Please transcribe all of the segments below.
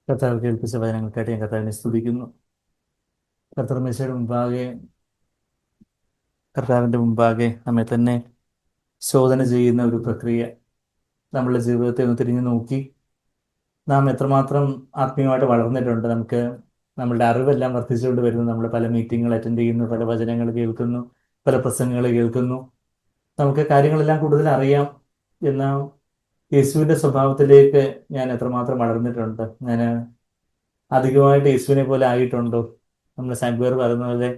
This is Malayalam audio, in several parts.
കർത്താവ് കേൾപ്പിച്ച വചനങ്ങൾക്കായിട്ട് ഞാൻ കർത്താവിനെ സ്തുതിക്കുന്നു. കർത്തർമേശയുടെ മുമ്പാകെ, കർത്താവിൻ്റെ മുമ്പാകെ നമ്മെ തന്നെ ശോധന ചെയ്യുന്ന ഒരു പ്രക്രിയ. നമ്മളുടെ ജീവിതത്തെ ഒന്ന് തിരിഞ്ഞു നോക്കി നാം എത്രമാത്രം ആത്മീയമായിട്ട് വളർന്നിട്ടുണ്ട്. നമ്മളുടെ അറിവെല്ലാം വർദ്ധിച്ചുകൊണ്ട് വരുന്നു. നമ്മൾ പല മീറ്റിങ്ങുകൾ അറ്റൻഡ് ചെയ്യുന്നു, പല വചനങ്ങൾ കേൾക്കുന്നു, പല പ്രസംഗങ്ങൾ കേൾക്കുന്നു. നമുക്ക് കാര്യങ്ങളെല്ലാം കൂടുതൽ അറിയാം. എന്നാൽ യേശുവിൻ്റെ സ്വഭാവത്തിലേക്ക് ഞാൻ എത്രമാത്രം വളർന്നിട്ടുണ്ട്? ഞാൻ അധികമായിട്ട് യേശുവിനെ പോലെ ആയിട്ടുണ്ടോ? നമ്മൾ സാങ്ക്വേർ പറയുന്ന പോലെ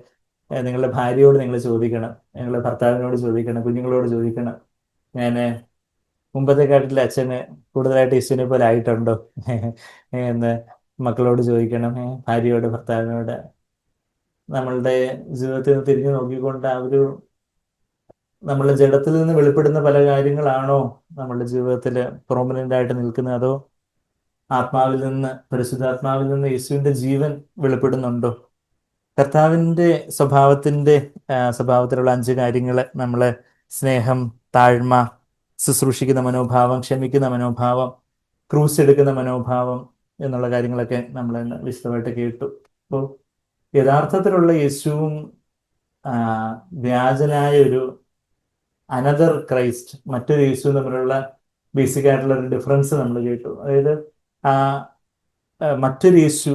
നിങ്ങളുടെ ഭാര്യയോട് നിങ്ങൾ ചോദിക്കണം, നിങ്ങളുടെ ഭർത്താവിനോട് ചോദിക്കണം, കുഞ്ഞുങ്ങളോട് ചോദിക്കണം, ഞാൻ മുമ്പത്തെക്കാട്ടിൽ അച്ഛന് കൂടുതലായിട്ട് യേശുവിനെ പോലെ ആയിട്ടുണ്ടോ എന്ന് മക്കളോട് ചോദിക്കണം, ഭാര്യയോട്, ഭർത്താവിനോട്. നമ്മളുടെ ജീവിതത്തിൽ നിന്ന് തിരിഞ്ഞു നോക്കിക്കൊണ്ട് നമ്മളുടെ ജഡത്തിൽ നിന്ന് വെളിപ്പെടുന്ന പല കാര്യങ്ങളാണോ നമ്മളുടെ ജീവിതത്തിൽ പ്രോമിനൻ്റ് ആയിട്ട് നിൽക്കുന്നത്? അതോ ആത്മാവിൽ നിന്ന്, പരിശുദ്ധാത്മാവിൽ നിന്ന് യേശുവിൻ്റെ ജീവൻ വെളിപ്പെടുന്നുണ്ടോ? കർത്താവിൻ്റെ സ്വഭാവത്തിലുള്ള 5 കാര്യങ്ങൾ നമ്മൾ സ്നേഹം, താഴ്മ, ശുശ്രൂഷിക്കുന്ന മനോഭാവം, ക്ഷമിക്കുന്ന മനോഭാവം, ക്രൂസ് എടുക്കുന്ന മനോഭാവം എന്നുള്ള കാര്യങ്ങളൊക്കെ നമ്മൾ വിശദമായിട്ട് കേട്ടു. അപ്പോൾ യഥാർത്ഥത്തിലുള്ള യേശുവും വ്യാജനായ ഒരു അനദർ ക്രൈസ്റ്റ്, മറ്റൊരു യേശുവും തമ്മിലുള്ള ബേസിക് ആയിട്ടുള്ള ഒരു ഡിഫറൻസ് നമ്മൾ കേട്ടു. അതായത് മറ്റൊരു യേശു,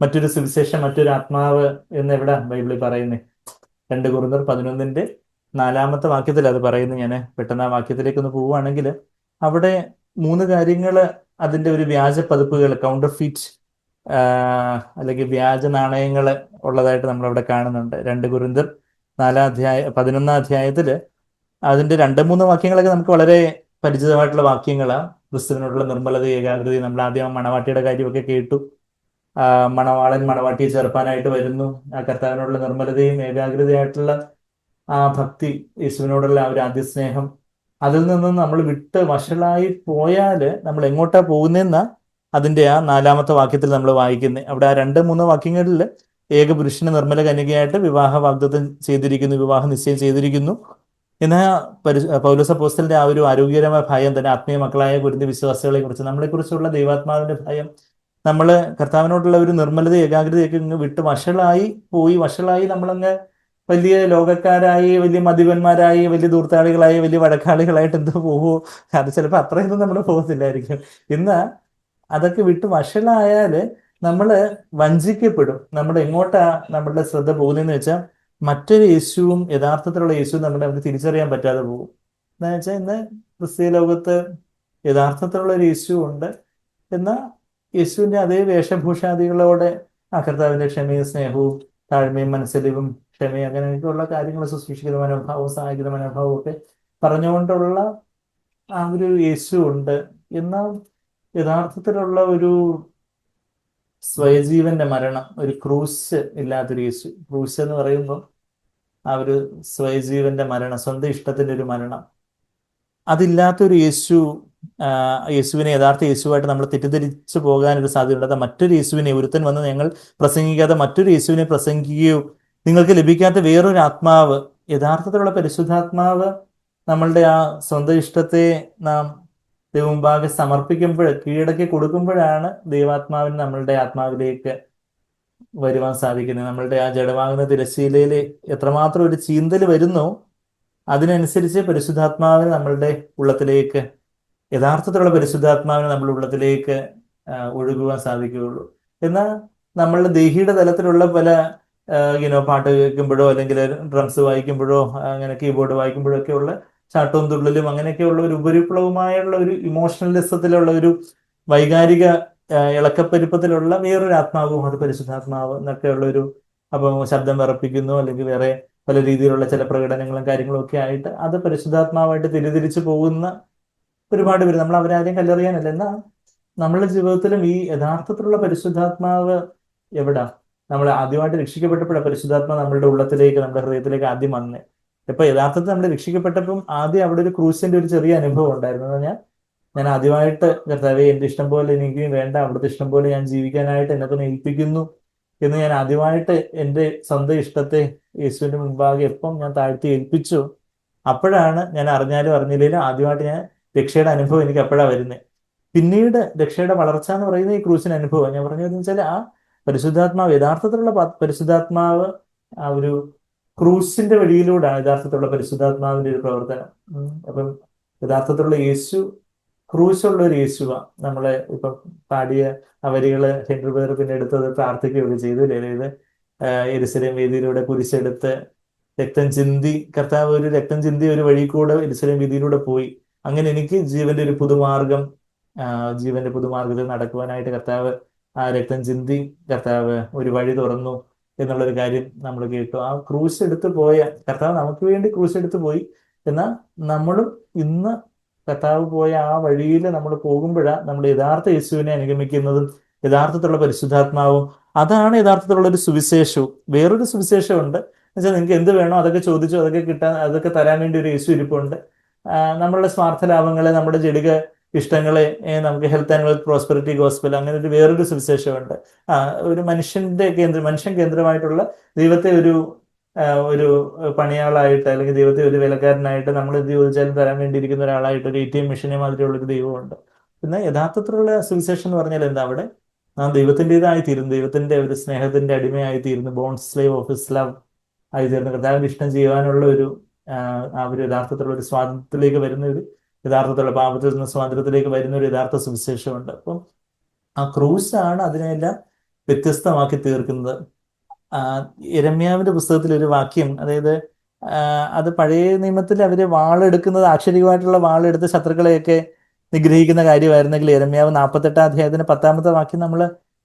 മറ്റൊരു സുവിശേഷം, മറ്റൊരു ആത്മാവ് എന്ന് എവിടെ ബൈബിളിൽ പറയുന്നേ? 2 കൊരിന്ത്യർ 11-4 വാക്യത്തിൽ അത് പറയുന്നു. ഞാൻ പെട്ടെന്ന് ആ വാക്യത്തിലേക്ക് ഒന്ന് പോവുകയാണെങ്കിൽ, അവിടെ 3 കാര്യങ്ങൾ അതിൻ്റെ ഒരു വ്യാജ പതിപ്പുകൾ, കൗണ്ടർ ഫീറ്റ് അല്ലെങ്കിൽ വ്യാജ നാണയങ്ങൾ ഉള്ളതായിട്ട് നമ്മളവിടെ കാണുന്നുണ്ട്. 2 കൊരിന്ത്യർ 11 അധ്യായത്തിൽ അതിൻ്റെ 2-3 വാക്യങ്ങളൊക്കെ നമുക്ക് വളരെ പരിചിതമായിട്ടുള്ള വാക്യങ്ങളാണ്. ക്രിസ്തുവിനോടുള്ള നിർമ്മലത, ഏകാഗ്രത. നമ്മൾ ആദ്യം മണവാട്ടിയുടെ കാര്യമൊക്കെ കേട്ടു. മണവാളൻ മണവാട്ടിയെ ചേർപ്പാനായിട്ട് വരുന്നു. ആ കർത്താവിനോടുള്ള നിർമ്മലതയും ഏകാഗ്രതയായിട്ടുള്ള ആ ഭക്തി, യേശുവിനോടുള്ള ആ ഒരു ആദ്യ സ്നേഹം, അതിൽ നിന്ന് നമ്മൾ വിട്ട് വഷളായി പോയാൽ നമ്മൾ എങ്ങോട്ടാ പോകുന്നതെന്ന അതിൻ്റെ ആ 4-ാമത്തെ വാക്യത്തിൽ നമ്മൾ വായിക്കുന്നത്. അവിടെ ആ 2-3 വാക്യങ്ങളിൽ ഏകപുരുഷന് നിർമ്മല കന്യകയായിട്ട് വിവാഹ വാഗ്ദത്തം ചെയ്തിരിക്കുന്നു, വിവാഹ നിശ്ചയം ചെയ്തിരിക്കുന്നു. എന്നാൽ പൗലോസ് അപ്പോസ്തലന്റെ ആ ഒരു ആരോഗ്യകരമായ ഭയം തന്നെ, ആത്മീയ മക്കളായ കൊരിന്ത്യർ വിശ്വാസികളെ കുറിച്ച്, നമ്മളെക്കുറിച്ചുള്ള ദൈവാത്മാവിന്റെ ഭയം, നമ്മൾ കർത്താവിനോടുള്ള ഒരു നിർമ്മലത, ഏകാഗ്രതയൊക്കെ ഇങ്ങ് വിട്ട് വഷളായി നമ്മളങ്ങ് വലിയ ലോകക്കാരായി, വലിയ മദ്യപന്മാരായി, വലിയ ദൂർത്താളികളായി, വലിയ വഴക്കാളികളായിട്ട് എന്തോ പോവുമോ? അത് ചിലപ്പോൾ അത്രയൊന്നും നമ്മൾ പോകുന്നില്ലായിരിക്കും. ഇന്ന് അതൊക്കെ വിട്ട് വഷളായാൽ നമ്മൾ വഞ്ചിക്കപ്പെടും. നമ്മൾ എങ്ങോട്ടാ നമ്മളുടെ ശ്രദ്ധ പോകുന്നതെന്ന് വെച്ചാൽ, മറ്റൊരു യേശുവും, യഥാർത്ഥത്തിലുള്ള യേശുവും നമുക്ക് തിരിച്ചറിയാൻ പറ്റാതെ പോകും. എന്താ വെച്ചാൽ, ഇന്ന് ക്രിസ്തീയ ലോകത്ത് യഥാർത്ഥത്തിലുള്ള ഒരു യേശു ഉണ്ട്. എന്നാൽ യേശുവിൻ്റെ അതേ വേഷഭൂഷാദികളോടെ ആ കർത്താവിൻ്റെ ക്ഷമയും സ്നേഹവും താഴ്മയും മനസ്സിലും ക്ഷമയും അങ്ങനെയൊക്കെയുള്ള കാര്യങ്ങൾ, ശുശ്രൂഷിക്കുന്ന മനോഭാവവും സഹായിക്കുന്ന മനോഭാവവും ഒക്കെ പറഞ്ഞുകൊണ്ടുള്ള ആ ഒരു യേശു ഉണ്ട്. എന്നാൽ യഥാർത്ഥത്തിലുള്ള ഒരു സ്വയജീവന്റെ മരണം, ഒരു ക്രൂശ് ഇല്ലാത്തൊരു യേശു. ക്രൂശ് എന്ന് പറയുമ്പോൾ ആ ഒരു സ്വയജീവന്റെ മരണം, സ്വന്തം ഇഷ്ടത്തിന്റെ ഒരു മരണം, അതില്ലാത്തൊരു യേശുവിനെ യഥാർത്ഥ യേശുവായിട്ട് നമ്മൾ തെറ്റിദ്ധരിച്ചു പോകാനൊരു സാധ്യതയുണ്ട്. മറ്റൊരു യേശുവിനെ, ഒരുത്തൻ വന്ന് ഞങ്ങൾ പ്രസംഗിക്കാതെ മറ്റൊരു യേശുവിനെ പ്രസംഗിക്കുകയോ നിങ്ങൾക്ക് ലഭിക്കാത്ത വേറൊരു ആത്മാവ്, യഥാർത്ഥത്തിലുള്ള പരിശുദ്ധാത്മാവ്, നമ്മളുടെ ആ സ്വന്തം ഇഷ്ടത്തെ നാം ദൈവമുമ്പാകെ കീഴടക്കി കൊടുക്കുമ്പോഴാണ് ദൈവാത്മാവിന് നമ്മളുടെ ആത്മാവിലേക്ക് വരുവാൻ സാധിക്കുന്നത്. നമ്മളുടെ ആ ജഡമാകുന്ന തിരശ്ശീലയിൽ എത്രമാത്രം ഒരു ചീന്തൽ വരുന്നോ, അതിനനുസരിച്ച് പരിശുദ്ധാത്മാവിന് നമ്മളുടെ ഉള്ളത്തിലേക്ക്, യഥാർത്ഥത്തിലുള്ള പരിശുദ്ധാത്മാവിന് നമ്മളുടെ ഉള്ളത്തിലേക്ക് ഒഴുകുവാൻ സാധിക്കുകയുള്ളൂ. എന്നാൽ നമ്മളുടെ ദേഹിയുടെ തലത്തിലുള്ള പല പാട്ട് കേൾക്കുമ്പോഴോ അല്ലെങ്കിൽ ഡ്രംസ് വായിക്കുമ്പോഴോ അങ്ങനെ കീബോർഡ് വായിക്കുമ്പോഴോ ഒക്കെയുള്ള ചാട്ടവും തുള്ളലും അങ്ങനെയൊക്കെയുള്ള ഒരു ഉപരിപ്ലവമായുള്ള ഒരു ഇമോഷണലിസത്തിലുള്ള ഒരു വൈകാരിക ഇളക്കപ്പെരുപ്പത്തിലുള്ള വേറൊരു ആത്മാവും, അത് പരിശുദ്ധാത്മാവ് എന്നൊക്കെയുള്ള ഒരു, അപ്പം ശബ്ദം വിറപ്പിക്കുന്നു അല്ലെങ്കിൽ വേറെ പല രീതിയിലുള്ള ചില പ്രകടനങ്ങളും കാര്യങ്ങളും ഒക്കെ ആയിട്ട് അത് പരിശുദ്ധാത്മാവായിട്ട് തിരിതിരിച്ചു പോകുന്ന ഒരുപാട് പേര്. നമ്മൾ അവരാരെയും കല്ലെറിയാനല്ല. എന്നാൽ നമ്മളുടെ ജീവിതത്തിലും ഈ യഥാർത്ഥത്തിലുള്ള പരിശുദ്ധാത്മാവ് എവിടാ? നമ്മൾ ആദ്യമായിട്ട് രക്ഷിക്കപ്പെട്ടപ്പോഴാണ് പരിശുദ്ധാത്മാവ് നമ്മളുടെ ഉള്ളത്തിലേക്ക്, നമ്മുടെ ഹൃദയത്തിലേക്ക് ആദ്യം വന്നേ. ഇപ്പൊ യഥാർത്ഥത്തിൽ നമ്മൾ രക്ഷിക്കപ്പെട്ടപ്പം ആദ്യം അവിടെ ഒരു ക്രൂശിന്റെ ഒരു ചെറിയ അനുഭവം ഉണ്ടായിരുന്നു. ഞാൻ ആദ്യമായിട്ട്, കർത്താവേ, എന്റെ ഇഷ്ടം പോലെ എനിക്ക് വേണ്ട, അവിടുത്തെ ഇഷ്ടം പോലെ ഞാൻ ജീവിക്കാനായിട്ട് എന്നെ തന്നെ ഏൽപ്പിക്കുന്നു എന്ന് ഞാൻ ആദ്യമായിട്ട് എൻ്റെ സ്വന്തം ഇഷ്ടത്തെ യേശുവിന്റെ മുമ്പാകെ എപ്പം ഞാൻ താഴ്ത്തി ഏൽപ്പിച്ചു, അപ്പോഴാണ് ഞാൻ അറിഞ്ഞാലും അറിഞ്ഞില്ലെങ്കിലും ആദ്യമായിട്ട് ഞാൻ രക്ഷയുടെ അനുഭവം എനിക്ക് അപ്പോഴാണ് വരുന്നത്. പിന്നീട് രക്ഷയുടെ വളർച്ച എന്ന് പറയുന്ന ഈ ക്രൂശിന് അനുഭവം ഞാൻ പറഞ്ഞതെന്ന് വെച്ചാൽ ആ പരിശുദ്ധാത്മാവ് യഥാർത്ഥത്തിലുള്ള പരിശുദ്ധാത്മാവ് ആ ഒരു ക്രൂശിന്റെ വഴിയിലൂടെയാണ് യഥാർത്ഥത്തിലുള്ള പരിശുദ്ധാത്മാവിന്റെ ഒരു പ്രവർത്തനം. അപ്പം യഥാർത്ഥത്തിലുള്ള യേശു ക്രൂശുള്ള ഒരു യേശുവ. നമ്മളെ ഇപ്പൊ പാടിയ ആ വരികള് ഹെൻറി ബ്രദർ പിന്നെ എടുത്തത് പ്രാർത്ഥിക്കുകയൊക്കെ ചെയ്തു. അതായത് യെരൂശലേം വേദിയിലൂടെ കുരിശെടുത്ത് രക്തം ചിന്തി കർത്താവ് ഒരു രക്തം ചിന്തി ഒരു വഴി കൂടെ യെരൂശലേം വീതിയിലൂടെ പോയി. അങ്ങനെ എനിക്ക് ജീവന്റെ ഒരു പുതുമാർഗം ജീവന്റെ പുതുമാർഗത്തിൽ നടക്കുവാനായിട്ട് കർത്താവ് ആ രക്തം ചിന്തി കർത്താവ് ഒരു വഴി തുറന്നു എന്നുള്ളൊരു കാര്യം നമ്മൾ കേട്ടു. ആ ക്രൂശ് എടുത്ത് പോയ കർത്താവ് നമുക്ക് വേണ്ടി ക്രൂശ് എടുത്ത് പോയി. എന്നാൽ നമ്മളും ഇന്ന് കർത്താവ് പോയ ആ വഴിയിൽ നമ്മൾ പോകുമ്പോഴാണ് നമ്മൾ യഥാർത്ഥ യേശുവിനെ അനുഗമിക്കുന്നതും യഥാർത്ഥത്തിലുള്ള പരിശുദ്ധാത്മാവും. അതാണ് യഥാർത്ഥത്തിലുള്ള ഒരു സുവിശേഷവും. വേറൊരു സുവിശേഷമുണ്ട് എന്നുവെച്ചാൽ നിങ്ങൾക്ക് എന്ത് വേണോ അതൊക്കെ ചോദിച്ചു അതൊക്കെ കിട്ടാൻ അതൊക്കെ തരാൻ വേണ്ടി ഒരു യേശു ഇരിപ്പുണ്ട്. നമ്മളുടെ സ്വാർത്ഥ ലാഭങ്ങളെ നമ്മുടെ ജടിക ഇഷ്ടങ്ങളെ നമുക്ക് health and wealth prosperity gospel അങ്ങനെ ഒരു വേറൊരു സുവിശേഷമുണ്ട്. ഒരു മനുഷ്യൻ കേന്ദ്രമായിട്ടുള്ള ദൈവത്തെ ഒരു പണിയാളായിട്ട് അല്ലെങ്കിൽ ദൈവത്തെ ഒരു വിലക്കാരനായിട്ട് നമ്മൾ എന്ത് ചോദിച്ചാലും തരാൻ വേണ്ടിയിരിക്കുന്ന ഒരാളായിട്ട് ഒരു ATM മെഷീനെ മാതിരിയുള്ള ഒരു ദൈവമുണ്ട്. പിന്നെ യഥാർത്ഥത്തിലുള്ള സുവിശേഷം എന്ന് പറഞ്ഞാൽ എന്താ? അവിടെ നാം ദൈവത്തിൻ്റെതായി തീരുന്നു, ദൈവത്തിന്റെ ഒരു സ്നേഹത്തിന്റെ അടിമയായി തീരുന്നു, born slave of his love ആയി തീർന്നു, കർത്താവിന്റെ ഇഷ്ടം ചെയ്യാനുള്ള ആ ഒരു യഥാർത്ഥത്തിലുള്ള ഒരു സ്വാതന്ത്ര്യത്തിലേക്ക് വരുന്ന ഒരു യഥാർത്ഥത്തിലുള്ള പാപത്തിൽ നിന്ന് സ്വാതന്ത്ര്യത്തിലേക്ക് വരുന്ന ഒരു യഥാർത്ഥ സുവിശേഷമുണ്ട്. അപ്പം ആ ക്രൂശാണ് അതിനെല്ലാം വ്യത്യസ്തമാക്കി തീർക്കുന്നത്. യെരമ്യാവിന്റെ പുസ്തകത്തിൽ ഒരു വാക്യം, അതായത് അത് പഴയ നിയമത്തിൽ അവര് വാളെടുക്കുന്നത് ആക്ഷരികമായിട്ടുള്ള വാളെടുത്ത് ശത്രുക്കളെയൊക്കെ നിഗ്രഹിക്കുന്ന കാര്യമായിരുന്നെങ്കിൽ യെരമ്യാവ് 48 അധ്യായത്തിന് 10 വാക്യം നമ്മൾ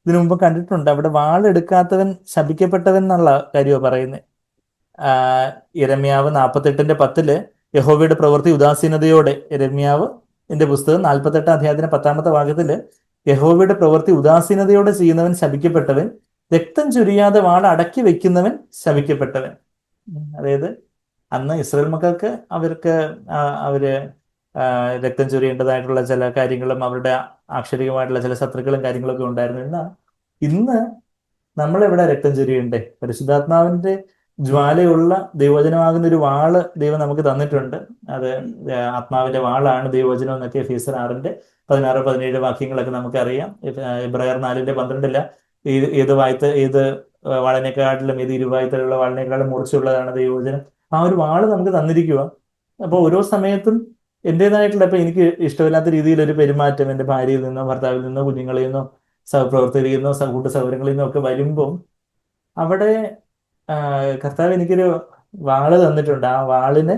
ഇതിനു മുമ്പ് കണ്ടിട്ടുണ്ട്. അവിടെ വാളെടുക്കാത്തവൻ ശപിക്കപ്പെട്ടവൻ എന്നുള്ള കാര്യമാണ് പറയുന്നത്. യെരമ്യാവ് 48:10 യഹോവയുടെ പ്രവൃത്തി ഉദാസീനതയോടെ, യെരമ്യാവ് എന്റെ പുസ്തകം 48 അധ്യായത്തിന് 10 വാക്യത്തില് യഹോവയുടെ പ്രവൃത്തി ഉദാസീനതയോടെ ചെയ്യുന്നവൻ ശപിക്കപ്പെട്ടവൻ, രക്തം ചൊരിയാതെ വാൾ അടക്കി വെക്കുന്നവൻ ശപിക്കപ്പെട്ടവൻ. അതായത് അന്ന് ഇസ്രായേൽ മക്കൾക്ക് അവര് രക്തം ചൊരിയേണ്ടതായിട്ടുള്ള ചില കാര്യങ്ങളും അവരുടെ ആക്ഷരികമായിട്ടുള്ള ചില ശത്രുക്കളും കാര്യങ്ങളൊക്കെ ഉണ്ടായിരുന്നു. എന്നാൽ ഇന്ന് നമ്മളെവിടെ രക്തം ചൊരിയണ്ടേ? പരിശുദ്ധാത്മാവിന്റെ ജ്വാലയുള്ള ദൈവവചനമാകുന്ന ഒരു വാള് ദൈവം നമുക്ക് തന്നിട്ടുണ്ട്. അത് ആത്മാവിന്റെ വാളാണ് ദൈവവചനം എന്നൊക്കെ എഫേസ്യർ 6:16-17 വാക്യങ്ങളൊക്കെ നമുക്കറിയാം. എബ്രായർ 4:12 ഏത് വാളിനേക്കാട്ടിലും ഏത് ഇരുവായുത്തലുള്ള വാളിനേക്കാളും മൂർച്ചയുള്ളതാണ് ദൈവവചനം. ആ ഒരു വാള് നമുക്ക് തന്നിരിക്കുക. അപ്പൊ ഓരോ സമയത്തും എന്റേതായിട്ടുള്ള ഇപ്പൊ എനിക്ക് ഇഷ്ടമില്ലാത്ത രീതിയിൽ ഒരു പെരുമാറ്റം എൻ്റെ ഭാര്യയിൽ നിന്നോ ഭർത്താവിൽ നിന്നോ കുഞ്ഞുങ്ങളിൽ നിന്നോ സഹപ്രവർത്തകരിൽ നിന്നോ കൂട്ട സൗകര്യങ്ങളിൽ നിന്നോ ഒക്കെ വരുമ്പം അവിടെ കർത്താവ് എനിക്കൊരു വാള് തന്നിട്ടുണ്ട്. ആ വാളിന്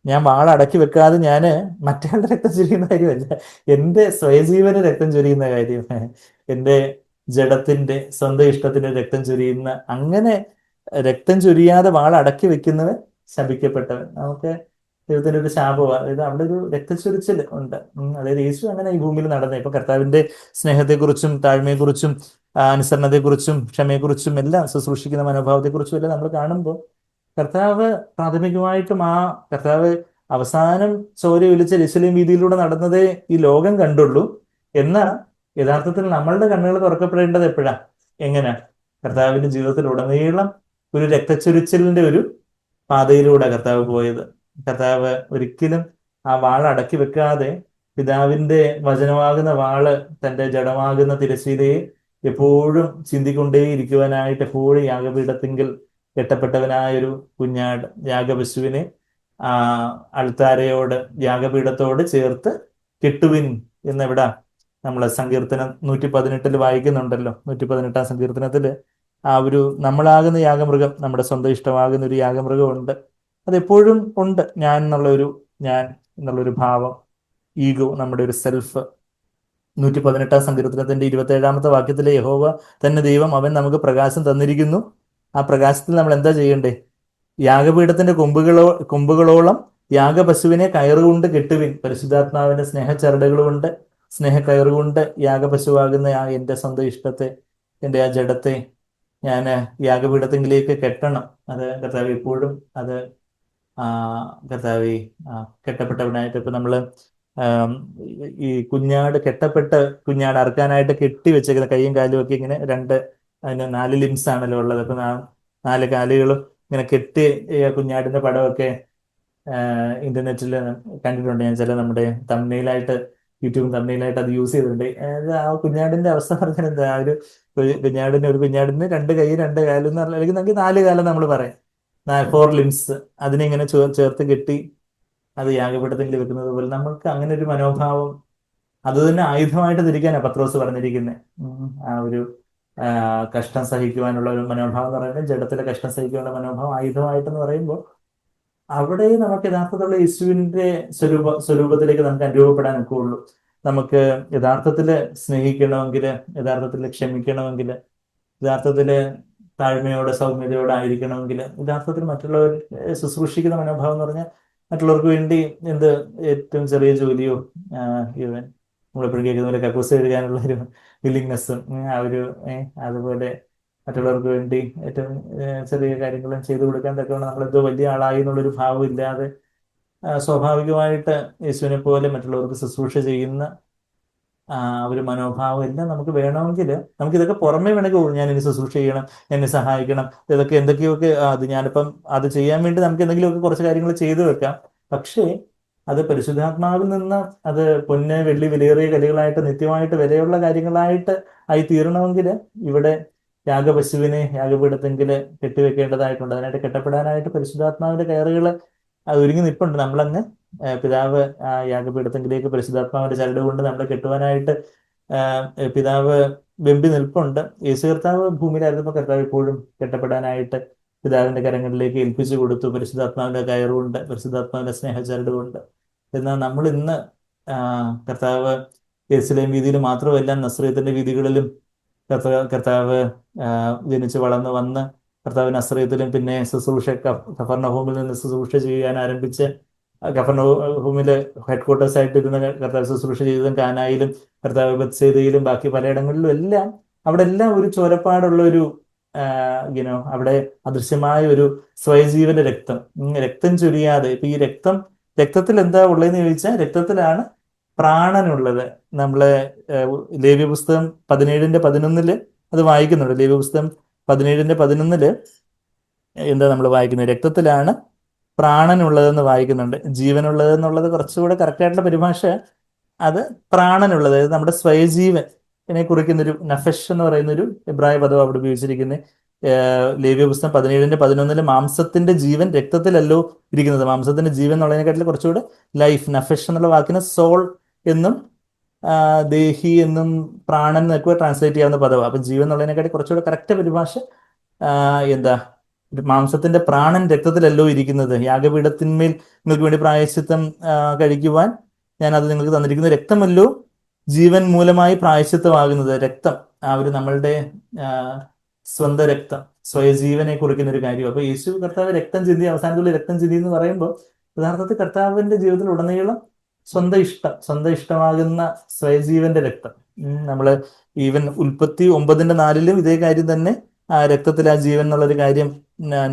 ഞാൻ വാളടക്കി വെക്കാതെ ഞാൻ മറ്റേ രക്തം ചൊരിയുന്ന കാര്യമല്ല, എൻ്റെ സ്വയജീവന് രക്തം ചൊരിയുന്ന കാര്യം, എൻ്റെ ജഡത്തിന്റെ സ്വന്തം ഇഷ്ടത്തിന് രക്തം ചൊരിയുന്ന, അങ്ങനെ രക്തം ചൊരിയാതെ വാളടക്കി വെക്കുന്നവൻ ശപിക്കപ്പെട്ടവൻ. നമുക്ക് ദൈവത്തിന്റെ ഒരു ശാപമാണ്. അതായത് അവിടെ ഒരു രക്തച്ചൊരിച്ചിൽ ഉണ്ട്. അതായത് യേശു അങ്ങനെ ഈ ഭൂമിയിൽ നടന്നത്. ഇപ്പൊ കർത്താവിന്റെ സ്നേഹത്തെക്കുറിച്ചും താഴ്മയെക്കുറിച്ചും അനുസരണത്തെക്കുറിച്ചും ക്ഷമയെക്കുറിച്ചും എല്ലാം ശുശ്രൂഷിക്കുന്ന മനോഭാവത്തെക്കുറിച്ചും എല്ലാം നമ്മൾ കാണുമ്പോൾ കർത്താവ് പ്രാഥമികമായിട്ടും കർത്താവ് അവസാനം ചോര ഒലിച്ച യെരൂശലേം വീതിയിലൂടെ നടന്നതേ ഈ ലോകം കണ്ടുള്ളൂ. എന്നാൽ യഥാർത്ഥത്തിൽ നമ്മളുടെ കണ്ണുകൾ തുറക്കപ്പെടേണ്ടത് എപ്പോഴാ? എങ്ങനെ? കർത്താവിന്റെ ജീവിതത്തിൽ ഉടനീളം ഒരു രക്തച്ചൊരിച്ചിലിന്റെ ഒരു പാതയിലൂടെ കർത്താവ് പോയത്. കർത്താവ് ഒരിക്കലും ആ വാൾ അടക്കി വെക്കാതെ പിതാവിന്റെ വചനമാകുന്ന വാള് തന്റെ ജഡമാകുന്ന തിരശ്ശീലയെ എപ്പോഴും ചിന്തിക്കൊണ്ടേയിരിക്കുവാനായിട്ട് എപ്പോഴും യാഗപീഠത്തിങ്കിൽ കെട്ടപ്പെട്ടവനായ ഒരു കുഞ്ഞാട് യാഗപശുവിനെ അൾത്താരയോട് യാഗപീഠത്തോട് ചേർത്ത് കെട്ടുവിൻ എന്നെവിടാ നമ്മളെ സങ്കീർത്തനം 118 വായിക്കുന്നുണ്ടല്ലോ. 118 സങ്കീർത്തനത്തില് ആ ഒരു നമ്മളാകുന്ന യാഗമൃഗം, നമ്മുടെ സ്വന്തം ഇഷ്ടമാകുന്ന ഒരു യാഗമൃഗമുണ്ട്. അതെപ്പോഴും ഉണ്ട്. ഞാൻ എന്നുള്ളൊരു ഭാവം, ഈഗോ, നമ്മുടെ ഒരു സെൽഫ്. 118 സങ്കീർത്തനത്തിന്റെ 27 വാക്യത്തിലെ യഹോവ തന്നെ ദൈവം, അവൻ നമുക്ക് പ്രകാശം തന്നിരിക്കുന്നു. ആ പ്രകാശത്തിൽ നമ്മൾ എന്താ ചെയ്യണ്ടേ? യാഗപീഠത്തിന്റെ കൊമ്പുകളോളം യാഗപശുവിനെ കയറുകൊണ്ട് കെട്ടുവിൻ. പരിശുദ്ധാത്മാവിന്റെ സ്നേഹച്ചരടുകളുണ്ട്, സ്നേഹക്കയറുകൊണ്ട് യാഗപശുവാകുന്ന എൻ്റെ സ്വന്തം ഇഷ്ടത്തെ, എൻ്റെ ആ ജഡത്തെ ഞാൻ യാഗപീഠത്തിലേക്ക് കെട്ടണം. അത് കർത്താവ് എപ്പോഴും അത് കർത്താവ് കെട്ടപ്പെട്ടവനായിട്ട് ഇപ്പൊ നമ്മള് ഈ കുഞ്ഞാട് അറുക്കാനായിട്ട് കെട്ടി വെച്ചേക്കുന്ന കൈയും കാലും ഒക്കെ ഇങ്ങനെ അതിന് 4 ലിംസ് ആണല്ലോ ഉള്ളത്. അപ്പൊ 4 കാലുകളും ഇങ്ങനെ കെട്ടി കുഞ്ഞാടിന്റെ പടമൊക്കെ ഇന്റർനെറ്റിൽ കണ്ടിട്ടുണ്ട് ഞാൻ. ചില നമ്മുടെ തമ്മിലായിട്ട് യൂട്യൂബ് തമ്മിലായിട്ട് അത് യൂസ് ചെയ്തിട്ടുണ്ട്. ആ കുഞ്ഞാടിന്റെ അവസ്ഥ പറഞ്ഞാൽ എന്താ, ഒരു കുഞ്ഞാടിന് രണ്ട് കൈ രണ്ട് കാലം എന്ന് പറഞ്ഞാൽ, അല്ലെങ്കിൽ നമുക്ക് നാല് കാലം നമ്മൾ പറയാം, 4 ലിംസ്, അതിനെ ഇങ്ങനെ ചേർത്ത് കെട്ടി അത് യാഗപീഠത്തിൽ വെക്കുന്നത് പോലെ നമ്മൾക്ക് അങ്ങനെ ഒരു മനോഭാവം, അത് തന്നെ ആയുധമായിട്ട് തിരിക്കാനാണ് പത്രോസ് പറഞ്ഞിരിക്കുന്നത്. ആ ഒരു കഷ്ടം സഹിക്കുവാനുള്ള ഒരു മനോഭാവം എന്ന് പറയുന്നത്, ജഡത്തിലെ കഷ്ടം സഹിക്കാനുള്ള മനോഭാവം ആയുധമായിട്ടെന്ന് പറയുമ്പോൾ, അവിടെ നമുക്ക് യഥാർത്ഥത്തിലുള്ള യേശുവിന്റെ സ്വരൂപത്തിലേക്ക് നമുക്ക് അനുഭവപ്പെടാൻ ഒക്കെ ഉള്ളൂ. നമുക്ക് യഥാർത്ഥത്തില് സ്നേഹിക്കണമെങ്കിൽ, യഥാർത്ഥത്തിൽ ക്ഷമിക്കണമെങ്കിൽ, യഥാർത്ഥത്തില് താഴ്മയോടെ സൗമ്യതയോടെ ആയിരിക്കണമെങ്കിൽ, യഥാർത്ഥത്തിൽ മറ്റുള്ളവരെ ശുശ്രൂഷിക്കുന്ന മനോഭാവം എന്ന് പറഞ്ഞാൽ, മറ്റുള്ളവർക്ക് വേണ്ടി എന്ത് ഏറ്റവും ചെറിയ ജോലിയോ, ഈവൻ നമ്മളെപ്പോഴും കേൾക്കുന്ന പോലെ കക്കൂസ് എഴുതാനുള്ള ഒരു വില്ലിങ്നെസ്സും, ആ ഒരു അതുപോലെ മറ്റുള്ളവർക്ക് വേണ്ടി ഏറ്റവും ചെറിയ കാര്യങ്ങളും ചെയ്തു കൊടുക്കാൻ തക്കവണ്ണം നമ്മളെന്തോ വലിയ ആളായി എന്നുള്ളൊരു ഭാവം ഇല്ലാതെ സ്വാഭാവികമായിട്ട് യേശുവിനെ പോലെ മറ്റുള്ളവർക്ക് ശുശ്രൂഷ ചെയ്യുന്ന ഒരു മനോഭാവം എല്ലാം നമുക്ക് വേണമെങ്കിൽ, നമുക്ക് ഇതൊക്കെ പുറമേ വേണമെങ്കിൽ, ഞാൻ ഇനി ശുശ്രൂഷ ചെയ്യണം, എന്നെ സഹായിക്കണം, ഇതൊക്കെ എന്തൊക്കെയൊക്കെ അത് ഞാനിപ്പം അത് ചെയ്യാൻ വേണ്ടി നമുക്ക് എന്തെങ്കിലുമൊക്കെ കുറച്ച് കാര്യങ്ങൾ ചെയ്തു വെക്കാം. പക്ഷേ അത് പരിശുദ്ധാത്മാവിൽ നിന്ന് അത് പൊന്ന് വെള്ളി വിലയേറിയ കലികളായിട്ട് നിത്യമായിട്ട് വിലയുള്ള കാര്യങ്ങളായിട്ട് ആയി തീരണമെങ്കിൽ, ഇവിടെ യാഗപശുവിനെ യാഗപീഠത്തെങ്കിൽ കെട്ടിവെക്കേണ്ടതായിട്ടുണ്ട്. അതിനായിട്ട് കെട്ടപ്പെടാനായിട്ട് പരിശുദ്ധാത്മാവിന്റെ കയറുകൾ അത് ഒരുങ്ങി നിൽപ്പുണ്ട്. നമ്മളങ്ങ് പിതാവ് യാഗപീഠത്തെങ്കിലേക്ക് പരിശുദ്ധാത്മാവിന്റെ ചരട് കൊണ്ട് നമ്മളെ കെട്ടുവാനായിട്ട് പിതാവ് വെമ്പി നിൽപ്പുണ്ട്. യേശു കർത്താവ് ഭൂമിയിലായിരുന്നപ്പോൾ കർത്താവ് ഇപ്പോഴും കെട്ടപ്പെടാനായിട്ട് പിതാവിന്റെ കരങ്ങളിലേക്ക് ഏൽപ്പിച്ചു കൊടുത്തു, പരിശുദ്ധാത്മാവിന്റെ കയറുകൊണ്ട്, പരിശുദ്ധാത്മാവിന്റെ സ്നേഹചരട് കൊണ്ട്. എന്നാൽ നമ്മൾ ഇന്ന് കർത്താവ് യെരുശലേം വീതിയിൽ മാത്രമല്ല, നസ്രയത്തിന്റെ വീതികളിലും കർത്താവ് ജനിച്ച് വളർന്ന് വന്ന് കർത്താവ് നസ്രയത്തിലും പിന്നെ ശുശ്രൂഷ കഫർനഹൂമിൽ നിന്ന് ശുശ്രൂഷ ചെയ്യാൻ ആരംഭിച്ച്, കഫർനഹൂമില് ഹെഡ്ക്വാർട്ടേഴ്സ് ആയിട്ട് ഇരുന്ന കർത്താവ് ശുശ്രൂഷ ചെയ്തതും കാനായിലും കർത്താവ് ബത്സേദയിലും ബാക്കി പലയിടങ്ങളിലും എല്ലാം, അവിടെ എല്ലാം ഒരു ചോരപ്പാടുള്ള ഒരു അവിടെ അദൃശ്യമായ ഒരു സ്വയജീവന്റെ രക്തം, രക്തം ചൊരിയാതെ. ഇപ്പൊ ഈ രക്തത്തിൽ എന്താ ഉള്ളതെന്ന് ചോദിച്ചാൽ, രക്തത്തിലാണ് പ്രാണനുള്ളത്. നമ്മളെ ലേവ്യ പുസ്തകം 17:11 അത് വായിക്കുന്നുണ്ട്. ലേവ്യ പുസ്തകം 17:11 എന്താ നമ്മൾ വായിക്കുന്നത്? രക്തത്തിലാണ് പ്രാണനുള്ളതെന്ന് വായിക്കുന്നുണ്ട്. ജീവനുള്ളതെന്നുള്ളത് കുറച്ചുകൂടെ കറക്റ്റായിട്ടുള്ള പരിഭാഷ, അത് പ്രാണനുള്ളത്, അതായത് നമ്മുടെ സ്വയജീവൻ ഇതിനെ കുറിക്കുന്നൊരു നഫഷ് എന്ന് പറയുന്നൊരു എബ്രായ പദം അവിടെ ഉപയോഗിച്ചിരിക്കുന്നത്. ലേവ്യ പുസ്തകം 17:11 മാംസത്തിന്റെ ജീവൻ രക്തത്തിലല്ലോ ഇരിക്കുന്നത്. മാംസത്തിന്റെ ജീവൻ എന്നുള്ളതിനെക്കാട്ടിൽ കുറച്ചുകൂടെ ലൈഫ്, നഫഷ് എന്നുള്ള വാക്കിന് സോൾ എന്നും ദേഹി എന്നും പ്രാണൻ എന്നൊക്കെ ട്രാൻസ്ലേറ്റ് ചെയ്യാവുന്ന പദമാണ്. അപ്പൊ ജീവൻ എന്നുള്ളതിനെക്കാട്ടി കുറച്ചുകൂടെ കറക്റ്റ് പരിഭാഷ എന്താ, മാംസത്തിന്റെ പ്രാണൻ രക്തത്തിലല്ലോ ഇരിക്കുന്നത്. യാഗപീഠത്തിന്മേൽ നിങ്ങൾക്ക് വേണ്ടി പ്രായശ്ചിത്തം കഴിക്കുവാൻ ഞാൻ അത് നിങ്ങൾക്ക് തന്നിരിക്കുന്നു. രക്തമല്ലോ ജീവൻ മൂലമായി പ്രായശ്ചിത്തമാകുന്നത്. രക്തം നമ്മളുടെ സ്വന്തം രക്തം, സ്വയജീവനെ കുറിക്കുന്ന ഒരു കാര്യം. അപ്പൊ യേശു കർത്താവ് രക്തം ചിന്തി, അവസാനത്തുള്ള രക്തം ചിന്തി എന്ന് പറയുമ്പോൾ യഥാർത്ഥത്തിൽ കർത്താവിന്റെ ജീവിതത്തിൽ ഉടനീളം സ്വന്തം ഇഷ്ടമാകുന്ന സ്വയജീവന്റെ രക്തം. നമ്മള് ഈവൻ ഉൽപ്പത്തി 9:4 ഇതേ കാര്യം തന്നെ, രക്തത്തിൽ ആ ജീവൻ എന്നുള്ളൊരു കാര്യം